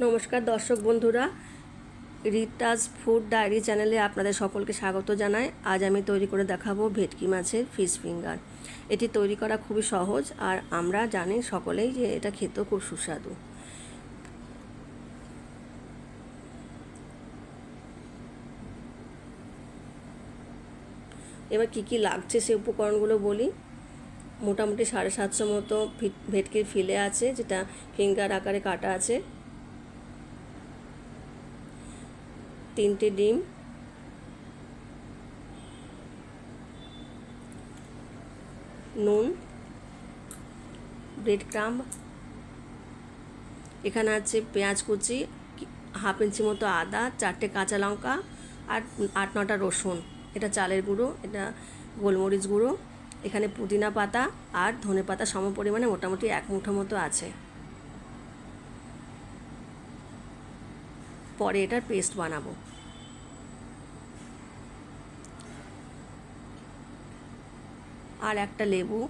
নমস্কার দর্শক বন্ধুরা, রিতাস ফুড ডায়েরি চ্যানেলে আপনাদের সকলকে স্বাগত জানাই। আজ আমি তৈরি করে দেখাবো ভেটকি মাছের ফিশ ফিঙ্গার। এটি তৈরি করা খুবই সহজ, আর আমরা জানি সকলেই যে এটা খেতেও খুব সুস্বাদু। এবার কি কি লাগছে সেই উপকরণগুলো বলি। মোটামুটি 750 মতো ভেটকির ফিলে আছে, যেটা ফিঙ্গার আকারে কাটা আছে। 3টে ডিম, নুন, ব্রেড ক্রাম্ব, এখানে আছে পেঁয়াজ কুচি, 1/2 ইঞ্চি মতো আদা, 4টে কাঁচা লঙ্কা, আর 8-9টা রসুন। এটা চালের গুঁড়ো, এটা গোলমরিচ গুঁড়ো, এখানে পুদিনা পাতা আর ধনে পাতা সম পরিমাণে মোটামুটি 1 মুঠো মতো আছে। পরে এটার পেস্ট বানাবো। আর একটা লেবু,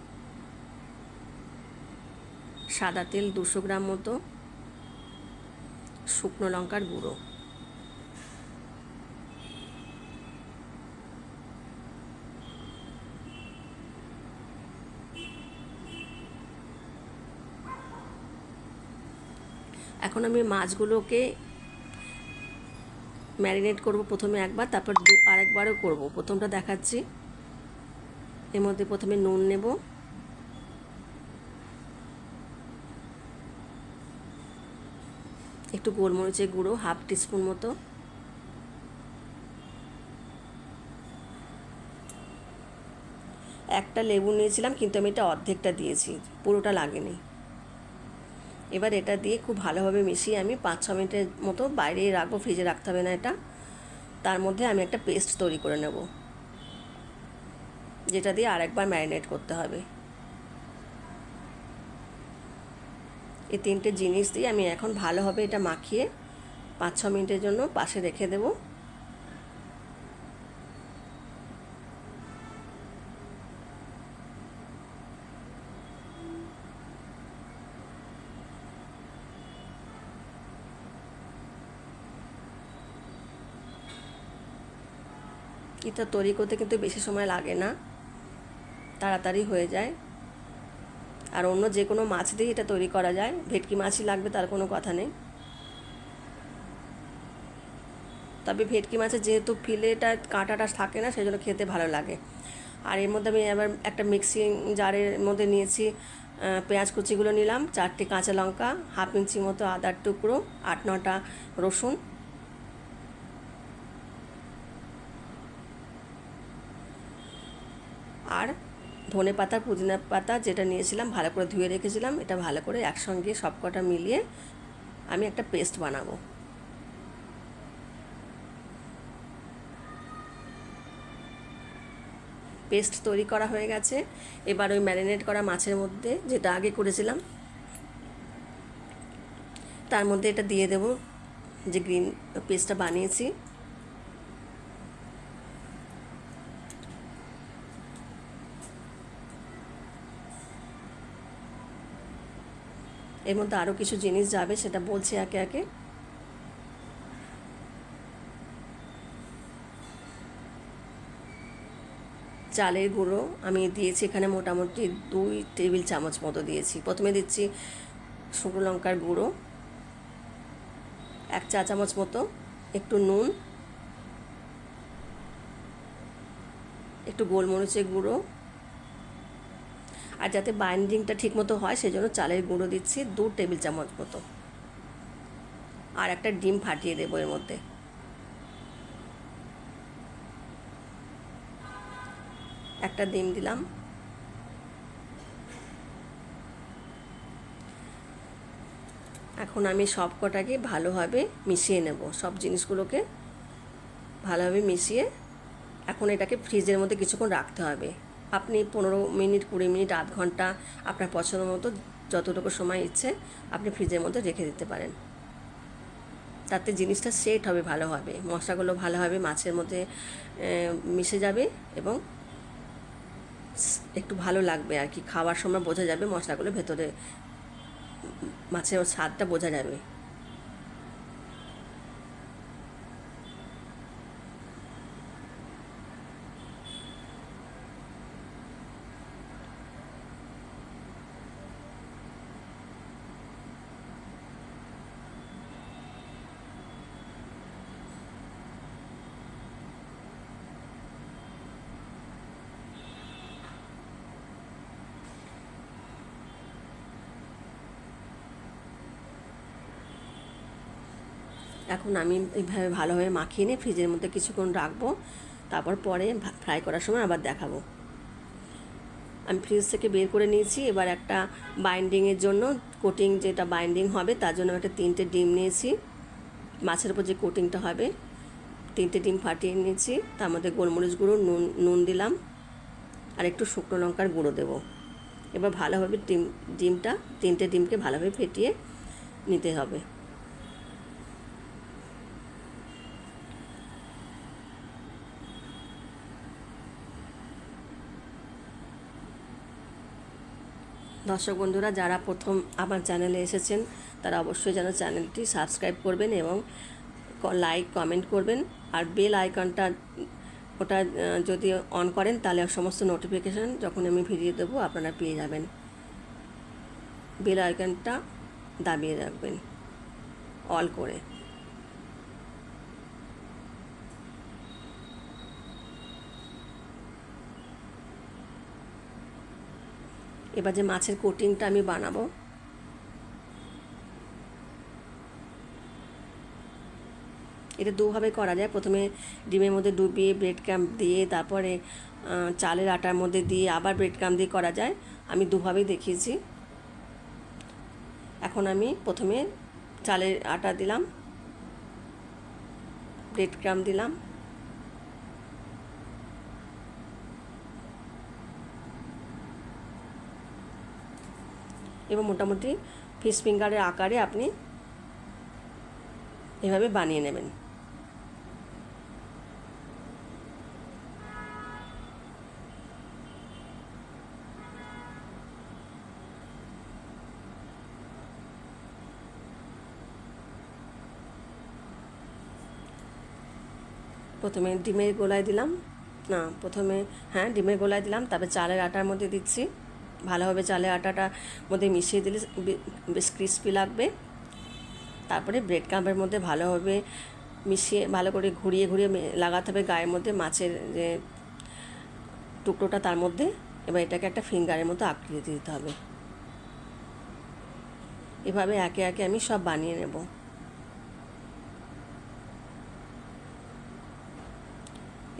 সাদা তেল 200 গ্রাম মতো, শুকনো লঙ্কার গুঁড়ো। এখন আমি মাছগুলোকে ম্যারিনেট করব প্রথমে একবার, তারপর আরেকবারও করব। প্রথমটা দেখাচ্ছি। এর মধ্যে প্রথমে নুন নেব, একটু গোলমরিচের গুঁড়ো 1/2 টিস্পুন মতো, একটা লেবু নিয়েছিলাম কিন্তু আমি এটা অর্ধেকটা দিয়েছি, পুরোটা লাগেনি। এবার এটা দিয়ে খুব ভালোভাবে মিশিয়ে আমি 5-6 মিনিটের মতো বাইরে রাখবো, ফ্রিজে রাখতে হবে না এটা। তার মধ্যে আমি একটা পেস্ট তৈরি করে নেব, যেটা দিয়ে আরেকবার ম্যারিনেট করতে হবে। এই 3টে জিনিস দিয়ে আমি এখন ভালোভাবে এটা মাখিয়ে 5-6 মিনিটের জন্য পাশে রেখে দেব। এটা তৈরি করতে কিন্তু বেশি সময় লাগে না, তাড়াতাড়ি হয়ে যায়। আর অন্য যে কোনো মাছ দিয়ে এটা তৈরি করা যায়, ভেটকি মাছই লাগবে তার কোনো কথা নেই। তবে ভেটকি মাছের যেহেতু ফিলেটা কাঁটাটা থাকে না, সেই জন্য খেতে ভালো লাগে। আর এর মধ্যে আমি আবার একটা মিক্সিং জারের মধ্যে নিয়েছি, পেঁয়াজ কুচিগুলো নিলাম, 4টে কাঁচা লঙ্কা, 1/2 ইঞ্চি মতো আদার টুকরো, 8-9টা রসুন, আর ধনে পাতা পুদিনা পাতা যেটা নিয়েছিলাম ভালো করে ধুয়ে রেখেছিলাম। এটা ভালো করে একসঙ্গে সব কটা মিলিয়ে আমি একটা পেস্ট বানাবো। পেস্ট তৈরি করা হয়ে গেছে। এবার ওই ম্যারিনেট করা মাছের মধ্যে, যেটা আগে করেছিলাম, তার মধ্যে এটা দিয়ে দেব, যে গ্রিন পেস্টটা বানিয়েছি। এর মধ্যে আরও কিছু জিনিস যাবে, সেটা বলছি একে একে। চালের গুঁড়ো আমি দিয়েছি এখানে মোটামুটি 2 টেবিল চামচ মতো দিয়েছি। প্রথমে দিচ্ছি শুকনো লঙ্কার গুঁড়ো 1 চা চামচ মতো, একটু নুন, একটু গোলমরিচের গুঁড়ো, আর যাতে বাইন্ডিংটা ঠিক মতো হয় সেজন্য চালের গুঁড়ো দিচ্ছি 2 টেবিল চামচ মতো, আর একটা ডিম ফাটিয়ে দেবো এর মধ্যে। একটা ডিম দিলাম। এখন আমি সব কটাকে ভালোভাবে মিশিয়ে নেব, সব জিনিসগুলোকে ভালোভাবে মিশিয়ে এখন এটাকে ফ্রিজের মধ্যে কিছুক্ষণ রাখতে হবে। আপনি 15 মিনিট, 20 মিনিট, আধ ঘন্টা আপনার পছন্দ মতো যতটুকু সময় ইচ্ছে আপনি ফ্রিজের মধ্যে রেখে দিতে পারেন। তাতে জিনিসটা সেট হবে ভালোভাবে, মশলাগুলো ভালোভাবে মাছের মধ্যে মিশে যাবে এবং একটু ভালো লাগবে আর কি। খাওয়ার সময় বোঝা যাবে মশলাগুলো ভেতরে, মাছের স্বাদটা বোঝা যাবে। এখন আমি এইভাবে ভালোভাবে মাখিয়ে নিয়ে ফ্রিজের মধ্যে কিছুক্ষণ রাখবো, তারপর পরে ফ্রাই করার সময় আবার দেখাবো। আমি ফ্রিজ থেকে বের করে নিয়েছি। এবার একটা বাইন্ডিংয়ের জন্য, কোটিং যেটা বাইন্ডিং হবে তার জন্য একটা 3টে ডিম নিয়েছি। মাছের উপর যে কোটিংটা হবে 3টে ডিম ফাটিয়ে নিয়েছি। তার মধ্যে গোলমরিচ গুঁড়ো, নুন দিলাম আর একটু শুকনো লঙ্কার গুঁড়ো দেবো। এবার ভালোভাবে ডিমটা 3টে ডিমকে ভালোভাবে ফেটিয়ে নিতে হবে। দর্শক বন্ধুরা, যারা প্রথম আমার চ্যানেলে এসেছেন তারা অবশ্যই যেন চ্যানেলটি সাবস্ক্রাইব করবেন এবং লাইক কমেন্ট করবেন। আর বেল আইকনটা ওটা যদি অন করেন তাহলে সমস্ত নোটিফিকেশান যখন আমি ভিডিও দেবো আপনারা পেয়ে যাবেন। বেল আইকনটা দাবিয়ে রাখবেন অল করে। এবার যে মাছের কোটিংটা আমি বানাবো, এটা দুভাবে করা যায়। প্রথমে ডিমের মধ্যে ডুবিয়ে ব্রেড ক্রাম্ব দিয়ে, তারপরে চালের আটার মধ্যে দিয়ে আবার ব্রেড ক্রাম্ব দিয়ে করা যায়। আমি দুভাবেই দেখিয়েছি। এখন আমি প্রথমে চালের আটা দিলাম, ব্রেড ক্রাম্ব দিলাম, এবং মোটামুটি ফিশ ফিঙ্গারের আকারে আপনি এভাবে বানিয়ে নেবেন। প্রথমে ডিমের গোলায় দিলাম, না প্রথমে হ্যাঁ ডিমের গোলায় দিলাম, তারপরে চালের আটার মধ্যে দিচ্ছি। ভালোভাবে চালের আটাটা মধ্যে মিশিয়ে দিলে বেশ ক্রিস্পি লাগবে। তারপরে ব্রেড ক্রাম্বের মধ্যে ভালোভাবে মিশিয়ে ভালো করে ঘুরিয়ে ঘুরিয়ে লাগাতে হবে গায়ের মধ্যে মাছের যে টুকরোটা, তার মধ্যে। এবার এটাকে একটা ফিঙ্গারের মতো আকৃতি দিতে হবে। এভাবে একে একে আমি সব বানিয়ে নেব।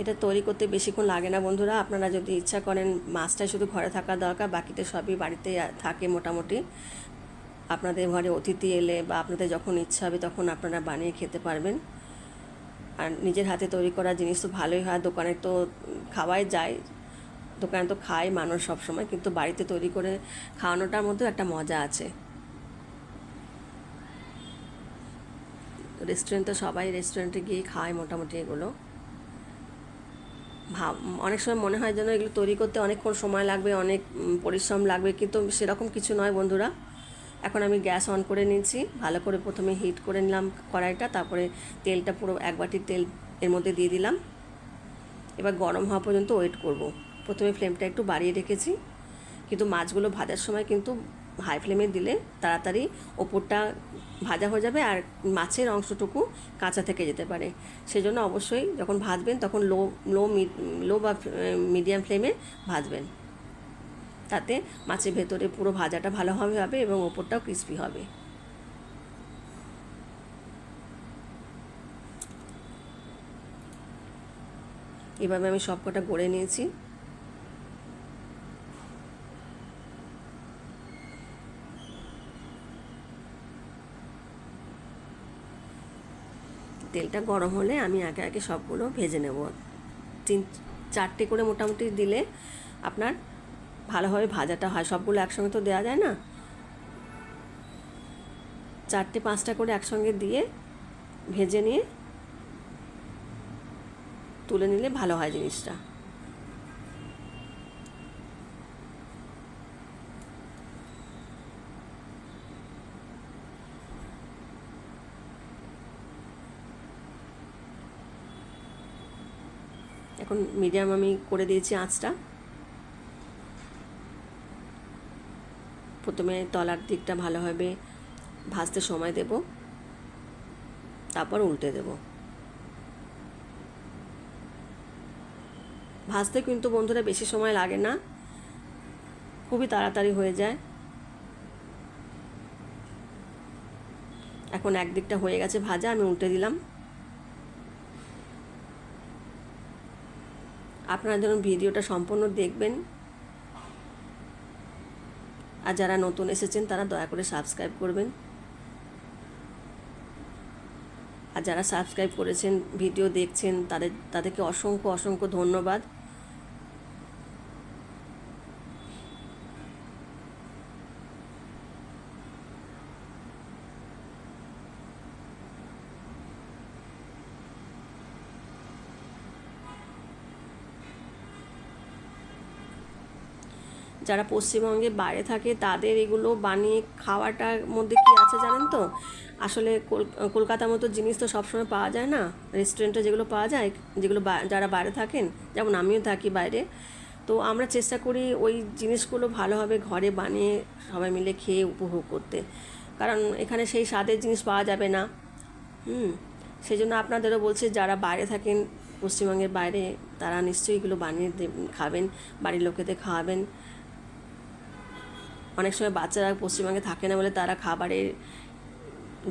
এটা তৈরি করতে বেশিক্ষণ লাগে না বন্ধুরা। আপনারা যদি ইচ্ছা করেন, মাছটাই শুধু ঘরে থাকা দরকার, বাকিতে সবই বাড়িতে থাকে মোটামুটি। আপনাদের ঘরে অতিথি এলে বা আপনাদের যখন ইচ্ছা হবে তখন আপনারা বানিয়ে খেতে পারবেন। আর নিজের হাতে তৈরি করা জিনিস তো ভালোই হয়। দোকানে তো খাওয়াই যায়, দোকানে তো খায় মানুষ সব সময়, কিন্তু বাড়িতে তৈরি করে খাওয়ানোটার মধ্যেও একটা মজা আছে। রেস্টুরেন্টে সবাই রেস্টুরেন্টে গিয়ে খায় মোটামুটি এগুলো। অনেক সময় মনে হয় যেন এগুলো তৈরি করতে অনেকক্ষণ সময় লাগবে, অনেক পরিশ্রম লাগবে, কিন্তু সেরকম কিছু নয় বন্ধুরা। এখন আমি গ্যাস অন করে নিয়েছি, ভালো করে প্রথমে হিট করে নিলাম কড়াইটা, তারপরে তেলটা পুরো 1 বাটির তেল এর মধ্যে দিয়ে দিলাম। এবার গরম হওয়া পর্যন্ত ওয়েট করব। প্রথমে ফ্লেমটা একটু বাড়িয়ে রেখেছি, কিন্তু মাছগুলো ভাজার সময় কিন্তু হাই ফ্লেমে দিলে তাড়াতাড়ি ওপরটা ভাজা হয়ে যাবে আর মাছের অংশটুকু কাঁচা থেকে যেতে পারে। সেজন্য অবশ্যই যখন ভাজবেন তখন লো বা মিডিয়াম ফ্লেমে ভাজবেন, তাতে মাছের ভেতরে পুরো ভাজাটা ভালোভাবে হবে এবং ওপরটাও ক্রিস্পি হবে। এভাবে আমি সব কটা গড়ে নিয়েছি। তেলটা গরম হলে আমি একে একে সবগুলো ভেজে নেব। 3-4টে করে মোটামুটি দিলে আপনার ভালোভাবে ভাজাটা হয়। সবগুলো একসঙ্গে তো দেওয়া যায় না, 4টে-5টা করে একসঙ্গে দিয়ে ভেজে নিয়ে তুলে নিলে ভালো হয় জিনিসটা। এখন মিডিয়াম আমি করে দিয়েছি আঁচটা। প্রথমে তলার দিকটা ভালোভাবে ভাজতে সময় দেব, তারপর উল্টে দেব। ভাজতে কিন্তু বন্ধুরা বেশি সময় লাগে না, খুবই তাড়াতাড়ি হয়ে যায়। এখন একদিকটা হয়ে গেছে ভাজা, আমি উল্টে দিলাম। আপনারা যেন ভিডিওটা সম্পূর্ণ দেখবেন, আর যারা নতুন এসেছেন তারা দয়া করে সাবস্ক্রাইব করবেন, আর যারা সাবস্ক্রাইব করেছেন ভিডিও দেখছেন তাদেরকে অসংখ্য অসংখ্য ধন্যবাদ। যারা পশ্চিমবঙ্গে বাইরে থাকে তাদের এগুলো বানিয়ে খাওয়াটার মধ্যে কি আছে জানেন তো, আসলে কলকাতার মতো জিনিস তো সবসময় পাওয়া যায় না, রেস্টুরেন্টে যেগুলো পাওয়া যায়, যেগুলো যারা বাইরে থাকেন, যেমন আমিও থাকি বাইরে, তো আমরা চেষ্টা করি ওই জিনিসগুলো ভালোভাবে ঘরে বানিয়ে সবাই মিলে খেয়ে উপভোগ করতে, কারণ এখানে সেই স্বাদের জিনিস পাওয়া যাবে না। সেই জন্য আপনাদেরও বলছি, যারা বাইরে থাকেন পশ্চিমবঙ্গের বাইরে, তারা নিশ্চয়ই এগুলো বানিয়ে খাবেন, বাড়ির লোকেদের খাওয়াবেন। অনেক সময় বাচ্চারা পশ্চিমবঙ্গে থাকে না বলে তারা খাবারের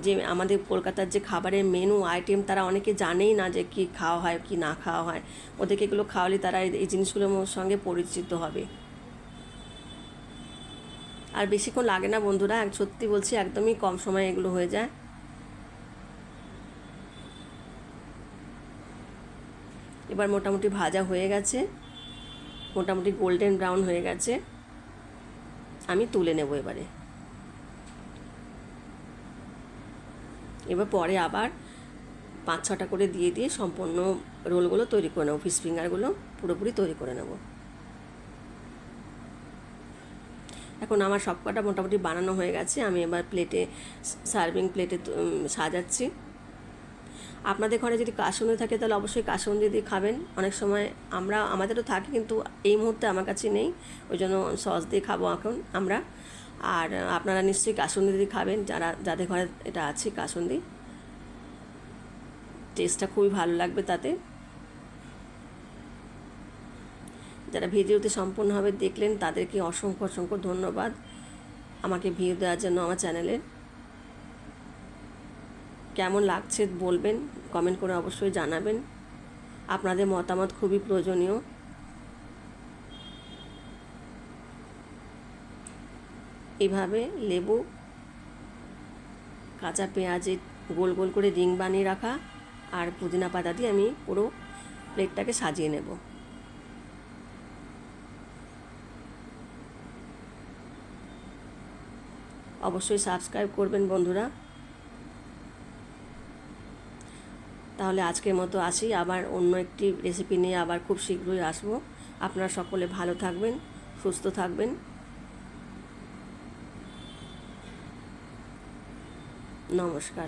যে আমাদের কলকাতার যে খাবারের মেনু আইটেম তারা অনেকে জানেই না যে কী খাওয়া হয় কি না খাওয়া হয়, ওদেরকে এগুলো খাওয়ালে তারা এই জিনিসগুলোর সঙ্গে পরিচিত হবে। আর বেশিক্ষণ লাগে না বন্ধুরা, সত্যি বলছি, একদমই কম সময়ে এগুলো হয়ে যায়। এবার মোটামুটি ভাজা হয়ে গেছে, মোটামুটি গোল্ডেন ব্রাউন হয়ে গেছে, আমি তুলে নেব এবারে। এবার পরে আবার 5-6টা করে দিয়ে দিয়ে সম্পূর্ণ রোলগুলো তৈরি করে নেব, ফিশ ফিঙ্গারগুলো পুরোপুরি তৈরি করে নেব। এখন আমার সব কটা মোটামুটি বানানো হয়ে গেছে, আমি এবার প্লেটে, সার্ভিং প্লেটে সাজাচ্ছি। আপনাদের ঘরে যদি কাসুন্দি থাকে তাহলে অবশ্যই কাসুন্দি দিয়ে খাবেন। অনেক সময় আমাদেরও থাকে, কিন্তু এই মুহূর্তে আমার কাছে নেই, ওই জন্য সস দিয়ে খাবো এখন আমরা। আর আপনারা নিশ্চয়ই কাসুন্দি দিয়ে খাবেন, যাদের ঘরে এটা আছে কাসুন্দি, টেস্টটা খুবই ভালো লাগবে তাতে। যারা ভিডিওতে সম্পূর্ণভাবে দেখলেন তাদেরকে অসংখ্য অসংখ্য ধন্যবাদ আমাকে ভিউ দেওয়ার জন্য আমার চ্যানেলে। কেমন লাগছে বলবেন, কমেন্ট করে অবশ্যই জানাবেন, আপনাদের মতামত খুবই প্রয়োজনীয়। এইভাবে লেবু, কাঁচা পেঁয়াজের গোল গোল করে রিং বানিয়ে রাখা আর পুদিনা পাতা দিয়ে আমি পুরো প্লেটটাকে সাজিয়ে নেব। অবশ্যই সাবস্ক্রাইব করবেন বন্ধুরা। তাহলে আজকের মতো আসি, আবার অন্য একটি রেসিপি নিয়ে আবার খুব শীঘ্রই আসবো। আপনারা সকলে ভালো থাকবেন, সুস্থ থাকবেন। নমস্কার।